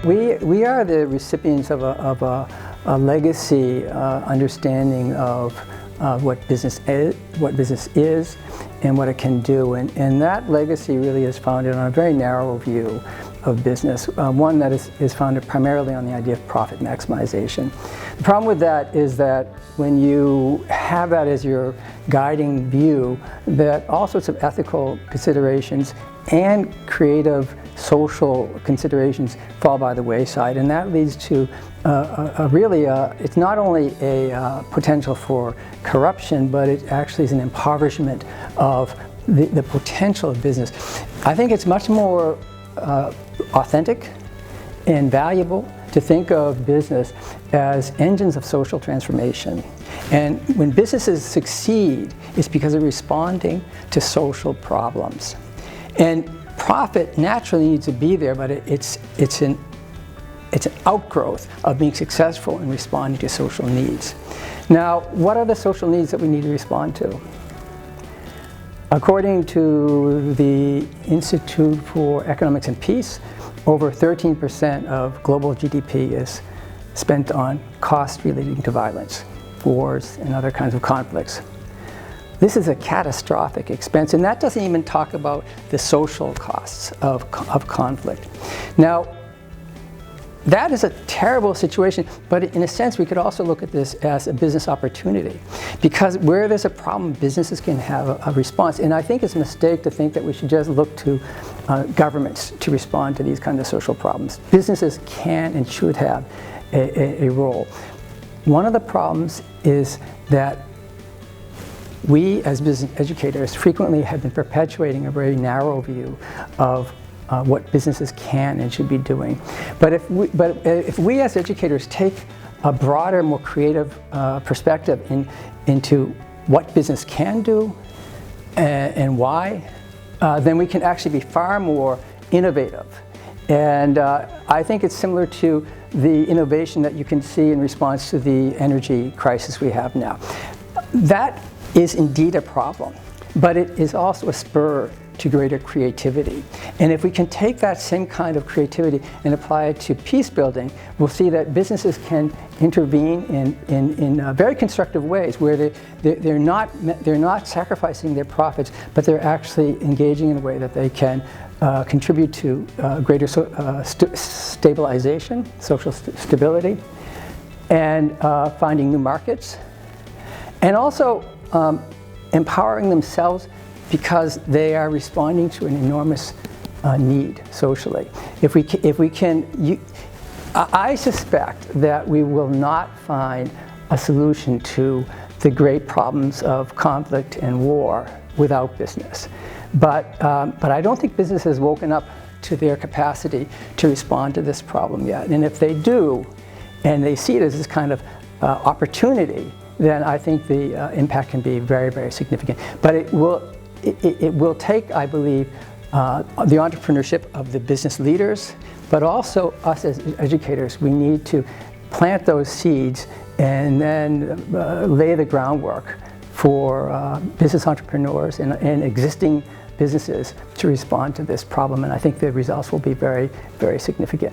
we are the recipients of a legacy understanding of what business is and what it can do, and that legacy really is founded on a very narrow view of business, one that is founded primarily on the idea of profit maximization. The problem with that is that when you have that as your guiding view, that all sorts of ethical considerations and creative social considerations fall by the wayside, and that leads to it's not only a potential for corruption, but it actually is an impoverishment of the potential of business. I think it's much more authentic and valuable to think of business as engines of social transformation. And when businesses succeed, it's because they're responding to social problems. And profit naturally needs to be there, but it's an outgrowth of being successful in responding to social needs. Now, what are the social needs that we need to respond to? According to the Institute for Economics and Peace, over 13% of global GDP is spent on costs relating to violence, wars, and other kinds of conflicts. This is a catastrophic expense, and that doesn't even talk about the social costs of conflict. Now, that is a terrible situation, but in a sense we could also look at this as a business opportunity, because where there's a problem, businesses can have a response. And I think it's a mistake to think that we should just look to governments to respond to these kinds of social problems. Businesses can and should have a role. One of the problems is that we as business educators frequently have been perpetuating a very narrow view of what businesses can and should be doing. But if we as educators take a broader, more creative perspective into what business can do and why, then we can actually be far more innovative. And I think it's similar to the innovation that you can see in response to the energy crisis we have now. That is indeed a problem, but it is also a spur to greater creativity. And if we can take that same kind of creativity and apply it to peace building, we'll see that businesses can intervene in very constructive ways, where they're not sacrificing their profits, but they're actually engaging in a way that they can contribute to greater stabilization, social stability, and finding new markets, and also empowering themselves because they are responding to an enormous need socially. I suspect that we will not find a solution to the great problems of conflict and war without business. But I don't think business has woken up to their capacity to respond to this problem yet. And if they do, and they see it as this kind of opportunity, then I think the impact can be very, very significant. But it will take, I believe, the entrepreneurship of the business leaders, but also us as educators. We need to plant those seeds and then lay the groundwork for business entrepreneurs and existing businesses to respond to this problem. And I think the results will be very, very significant.